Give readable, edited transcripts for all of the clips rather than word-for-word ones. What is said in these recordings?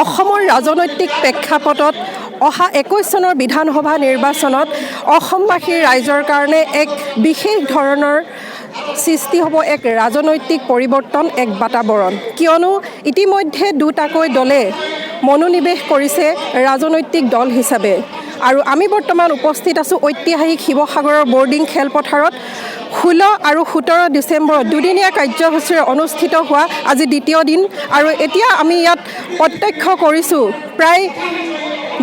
অসমৰ ৰাজনৈতিক প্ৰেক্ষাপটত অহা 21 চনৰ বিধানসভা নিৰ্বাচনত অসমবাসীৰ ৰাইজৰ কাৰণে এক বিশেষ ধৰণৰ সৃষ্টি হ'ব এক ৰাজনৈতিক পৰিৱৰ্তন, এক বাতাবৰণ। কিয়নো ইতিমধ্যে দুটাকৈ দলে মনোনিৱেশ কৰিছে ৰাজনৈতিক দল হিচাপে। আৰু আমি বৰ্তমান উপস্থিত আছোঁ ঐতিহাসিক শিৱসাগৰৰ বৰ্ডিং খেলপথাৰত 16 আৰু 17 ডিচেম্বৰত দুদিনীয়া কাৰ্যসূচীৰে অনুষ্ঠিত হোৱা আজি দ্বিতীয় দিন। আৰু এতিয়া আমি ইয়াত প্ৰত্যক্ষ কৰিছোঁ প্ৰায়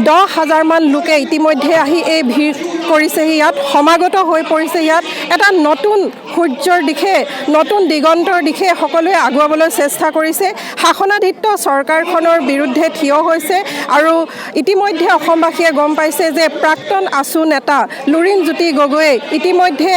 10,000 মান লোকে ইতিমধ্যে আহি এই ভিৰ কৰিছেহি, ইয়াত সমাগত হৈ পৰিছে। ইয়াত এটা নতুন সূৰ্যৰ দিশে, নতুন দিগন্তৰ দিশে সকলোৱে আগুৱাবলৈ চেষ্টা কৰিছে। শাসনাধিত্য চৰকাৰখনৰ বিৰুদ্ধে থিয় হৈছে। আৰু ইতিমধ্যে অসমবাসীয়ে গম পাইছে যে প্ৰাক্তন আছু নেতা লুৰিণজ্যোতি গগৈয়ে ইতিমধ্যে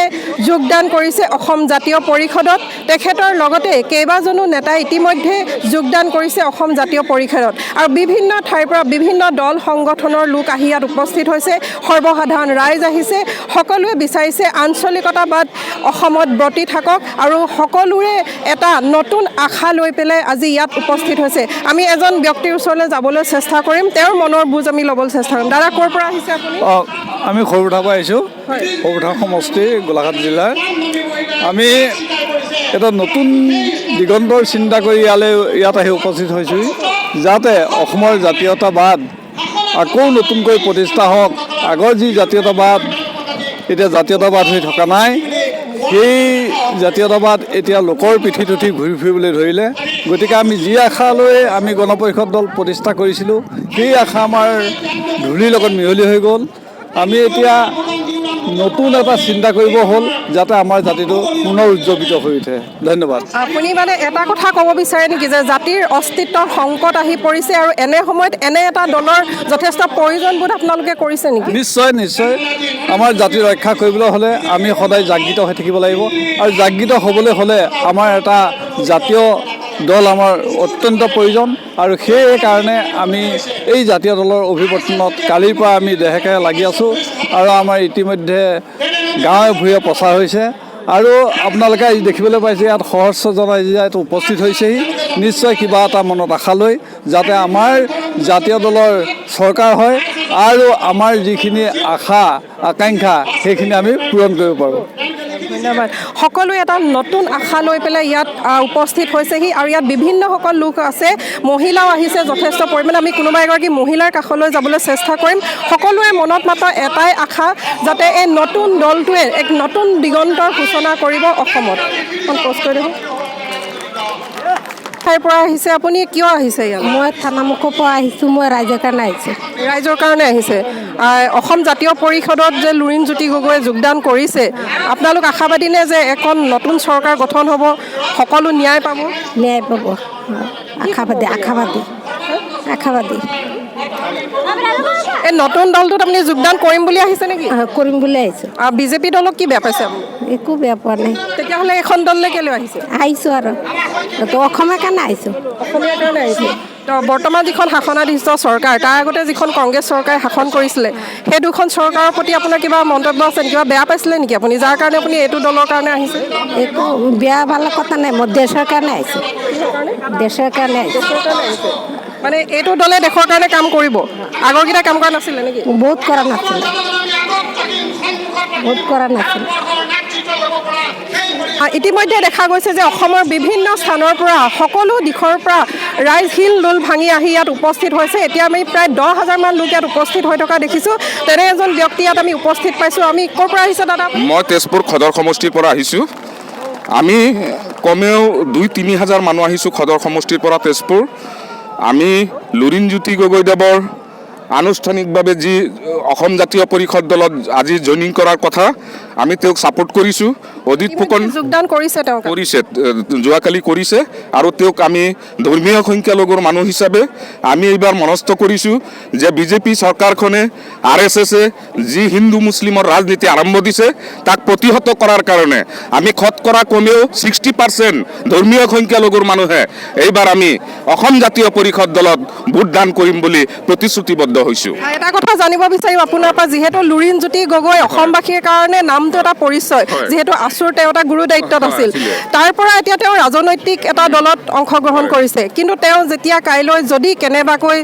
যোগদান কৰিছে অসম জাতীয় পৰিষদত। তেখেতৰ লগতে কেইবাজনো নেতাই ইতিমধ্যে যোগদান কৰিছে অসম জাতীয় পৰিষদত। আৰু বিভিন্ন ঠাইৰ পৰা বিভিন্ন দল সংগঠনৰ লোক আহি ইয়াত উপস্থিত হৈছে। সৰ্বসাধাৰণ ৰাইজ আহিছে। সকলোৱে বিচাৰিছে আঞ্চলিকতাবাদ অসমত ব্ৰতি থাকক আৰু সকলোৰে এটা নতুন আশা লৈ পেলাই আজি ইয়াত উপস্থিত হৈছে। আমি এজন ব্যক্তিৰ ওচৰলৈ যাবলৈ চেষ্টা কৰিম, তেওঁৰ মনৰ বুজ আমি ল'বলৈ চেষ্টা কৰিম। দাদা, ক'ৰ পৰা আহিছে আপুনি? আমি সৰুপথাৰ পৰা আহিছোঁ, সৰুপথাৰ সমষ্টি গোলাঘাট জিলাৰ। আমি এটা নতুন দিগন্তৰ চিন্তা কৰি ইয়াত আহি উপস্থিত হৈছোঁ, যাতে অসমৰ জাতীয়তাবাদ আকৌ নতুনকৈ প্ৰতিষ্ঠা হওক। আগৰ যি জাতীয়তাবাদ এতিয়া জাতীয়তাবাদ হৈ থকা নাই, সেই জাতীয়তাবাদ এতিয়া লোকৰ পিঠিত উঠি ঘূৰি ফুৰিবলৈ ধৰিলে। গতিকে আমি যি আশা লৈ আমি গণপৰিষদ দল প্ৰতিষ্ঠা কৰিছিলোঁ, সেই আশা আমাৰ ধূলিৰ লগত মিহলি হৈ গ'ল। আমি এতিয়া নতুন এটা চিন্তা কৰিব হ'ল, যাতে আমাৰ জাতিটো পুনৰ উজ্জীৱিত হৈ উঠে। ধন্যবাদ। আপুনি মানে এটা কথা ক'ব বিচাৰে নেকি যে জাতিৰ অস্তিত্বৰ সংকট আহি পৰিছে আৰু এনে সময়ত এনে এটা দলৰ যথেষ্ট প্ৰয়োজনবোধ আপোনালোকে কৰিছে নেকি? নিশ্চয় নিশ্চয়। আমাৰ জাতি ৰক্ষা কৰিবলৈ হ'লে আমি সদায় জাগৃত হৈ থাকিব লাগিব। আৰু জাগৃত হ'বলৈ হ'লে আমাৰ এটা জাতীয় দল আমাৰ অত্যন্ত প্ৰয়োজন। আৰু সেইকাৰণে আমি এই জাতীয় দলৰ অভিৱৰ্তনত কালিৰ পৰা আমি দেহেকে লাগি আছোঁ। আৰু আমাৰ ইতিমধ্যে গাঁৱে ভূঞে প্ৰচাৰ হৈছে। আৰু আপোনালোকে দেখিবলৈ পাইছে ইয়াত সহস্ৰজন ইয়াত উপস্থিত হৈছেহি, নিশ্চয় কিবা এটা মনত আশা লৈ, যাতে আমাৰ জাতীয় দলৰ চৰকাৰ হয় আৰু আমাৰ যিখিনি আশা আকাংক্ষা সেইখিনি আমি পূৰণ কৰিব পাৰোঁ। ধন্যবাদ। সকলোৱে এটা নতুন আশা লৈ পেলাই ইয়াত উপস্থিত হৈছেহি। আৰু ইয়াত বিভিন্নসকল লোক আছে, মহিলাও আহিছে যথেষ্ট পৰিমাণে। আমি কোনোবা এগৰাকী মহিলাৰ কাষলৈ যাবলৈ চেষ্টা কৰিম। সকলোৰে মনত মাত্ৰ এটাই আশা, যাতে এই নতুন দলটোৱে এক নতুন দিগন্তৰ সূচনা কৰিব অসমত। পোষ্ট কৰি দেখোন। ঠাইৰ পৰা আহিছে আপুনি, কিয় আহিছে ইয়াত? মই থানামুখৰ পৰা আহিছোঁ, মই ৰাইজৰ কাৰণে আহিছোঁ। ৰাইজৰ কাৰণে আহিছে। অসম জাতীয় পৰিষদত যে লুৰিণজ্যোতি গগৈয়ে যোগদান কৰিছে, আপোনালোক আশাবাদী নে যে এখন নতুন চৰকাৰ গঠন হ'ব, সকলো ন্যায় পাব? ন্যায় পাব, আশাবাদী আশাবাদী আশাবাদী। এই নতুন দলটোত আপুনি যোগদান কৰিম বুলি আহিছে নেকি? কৰিম বুলি আহিছোঁ। বিজেপি দলক কি বেয়া পাইছে আপুনি? একো বেয়া পোৱা নাই। তেতিয়াহ'লে এখন দললৈ কেলৈ আহিছে? আহিছোঁ আৰু অসমৰ কাৰণে আহিছোঁ। অসমীয়াৰ কাৰণে আহিছে। তো বৰ্তমান যিখন শাসনাধিষ্ঠ চৰকাৰ, তাৰ আগতে যিখন কংগ্ৰেছ চৰকাৰে শাসন কৰিছিলে, সেই দুখন চৰকাৰৰ প্ৰতি আপোনাৰ কিবা মন্তব্য আছে নেকি? কিবা বেয়া পাইছিলে নেকি আপুনি, যাৰ কাৰণে আপুনি এইটো দলৰ কাৰণে আহিছে? একো বেয়া ভাল কথা নাই, মই দেশৰ কাৰণে আহিছোঁ। দেশৰ কাৰণে আহিছোঁ। মানে এইটো দলে দেশৰ কাৰণে কাম কৰিব, আগৰকেইটা কাম কৰা নাছিলে নেকি? বহুত কৰা নাছিলে, বহুত কৰা নাছিলে। ইতিমধ্যে দেখা গৈছে যে অসমৰ বিভিন্ন স্থানৰ পৰা, সকলো দিশৰ পৰা ৰাইজ শিল দোল ভাঙি আহি ইয়াত উপস্থিত হৈছে। এতিয়া আমি প্ৰায় 10,000 মান লোক ইয়াত উপস্থিত হৈ থকা দেখিছোঁ। তেনে এজন ব্যক্তি ইয়াত আমি উপস্থিত পাইছোঁ। আমি ক'ৰ পৰা আহিছে দাদা? মই তেজপুৰ সদৰ সমষ্টিৰ পৰা আহিছোঁ। আমি কমেও 2-3 হাজাৰ মানুহ আহিছোঁ সদৰ সমষ্টিৰ পৰা তেজপুৰ। আমি লুৰিণজ্যোতি গগৈদেৱৰ আনুষ্ঠানিকভাৱে যি অসম জাতীয় পৰিষদ দলত আজি জইনিং কৰাৰ কথা, আমি তেওঁক ছাপোৰ্ট কৰিছোঁ। অজিত ফুকন যোগদান কৰিছে, তেওঁ কৰিছে, যোৱাকালি কৰিছে। আৰু তেওঁক আমি ধৰ্মীয় সংখ্যালঘুৰ মানুহ হিচাপে আমি এইবাৰ মনস্থ কৰিছোঁ যে বিজেপি চৰকাৰখনে RSSে যি হিন্দু মুছলিমৰ ৰাজনীতি আৰম্ভ দিছে, তাক প্ৰতিহত কৰাৰ কাৰণে আমি শতকৰা কমেও 60% ধৰ্মীয় সংখ্যালঘুৰ মানুহে এইবাৰ আমি অসম জাতীয় পৰিষদ দলত ভোটদান কৰিম বুলি প্ৰতিশ্ৰুতিবদ্ধ হৈছোঁ। এটা কথা জানিব বিচাৰিম আপোনাৰ পৰা, যিহেতু লুৰিণজ্যোতি গগৈ অসমবাসীৰ কাৰণে নাম নামটো এটা পৰিচয়, যিহেতু আছুৰ তেওঁ এটা গুৰু দায়িত্বত আছিল। তাৰ পৰা এতিয়া তেওঁ ৰাজনৈতিক এটা দলত অংশগ্ৰহণ কৰিছে, কিন্তু তেওঁ যেতিয়া কাইলৈ যদি কেনেবাকৈ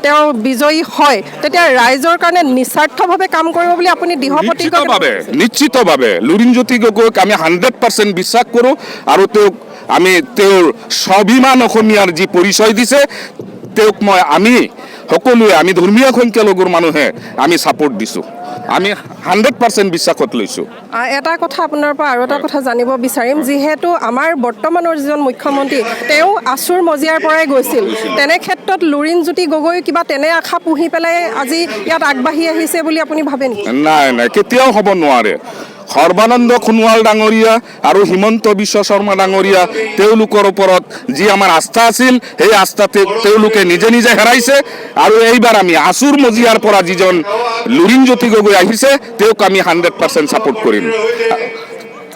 তেওঁ বিজয়ী হয়, তেতিয়া ৰাইজৰ কাৰণে নিস্বাৰ্থভাৱে কাম কৰিব বুলি আপুনি দৃঢ় প্ৰতিজ্ঞ নিশ্চিতভাৱে লুৰিণজ্যোতি গগৈক আমি 100% বিশ্বাস কৰোঁ আৰু আমি তেওঁৰ স্বাভিমান অসমীয়াৰ যি পৰিচয় দিছে তেওঁক আমি সকলোৱে আমি ধৰ্মীয় সংখ্যালঘুৰ মানুহে আমি ছাপোৰ্ট দিছোঁ, আমি 100% বিশ্বাসত লৈছোঁ। এটা কথা আপোনাৰ পৰা আৰু এটা কথা জানিব বিচাৰিম, যিহেতু আমাৰ বৰ্তমানৰ যিজন মুখ্যমন্ত্ৰী তেওঁ আছুৰ মজিয়াৰ পৰাই গৈছিল, তেনে ক্ষেত্ৰত লুৰিণজ্যোতি গগৈ কিবা তেনে আশা পুহি পেলাই আজি ইয়াত আগবাঢ়ি আহিছে বুলি আপুনি ভাবে নেকি? নাই কেতিয়াও হ'ব নোৱাৰে। সৰ্বানন্দ সোণোৱাল ডাঙৰীয়া আৰু হিমন্ত বিশ্ব শৰ্মা ডাঙৰীয়া তেওঁলোকৰ ওপৰত যি আমাৰ আস্থা আছিল, সেই আস্থা তেওঁলোকে নিজে নিজে হেৰাইছে। আৰু এইবাৰ আমি আছুৰ মজিয়াৰ পৰা যিজন লুৰিণজ্যোতি গগৈ আহিছে তেওঁক আমি 100% ছাপোৰ্ট কৰিম।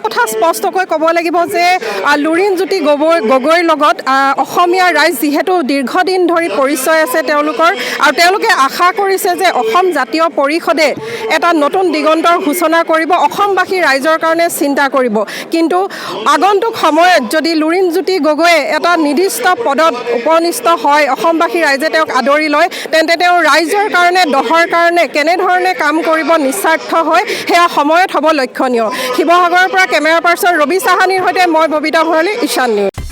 কথা স্পষ্টকৈ ক'ব লাগিব যে লুৰিণজ্যোতি গগৈৰ লগত অসমীয়া ৰাইজ যিহেতু দীৰ্ঘদিন ধৰি পৰিচয় আছে তেওঁলোকৰ, আৰু তেওঁলোকে আশা কৰিছে যে অসম জাতীয় পৰিষদে এটা নতুন দিগন্তৰ সূচনা কৰিব, অসমবাসী ৰাইজৰ কাৰণে চিন্তা কৰিব। কিন্তু আগন্তুক সময়ত যদি লুৰিণজ্যোতি গগৈয়ে এটা নিৰ্দিষ্ট পদত উপনিষ্ঠ হয়, অসমবাসী ৰাইজে তেওঁক আদৰি লয়, তেন্তে তেওঁ ৰাইজৰ কাৰণে দহৰ কাৰণে কেনেধৰণে কাম কৰিব নিস্বাৰ্থ হয় সেয়া সময়ত হ'ব লক্ষণীয়। শিৱসাগৰৰ পৰা কেমেৰা পাৰ্চন ৰবি চাহানীৰ সৈতে মই ববিতা ভৰালী, ঈশান নিউজ।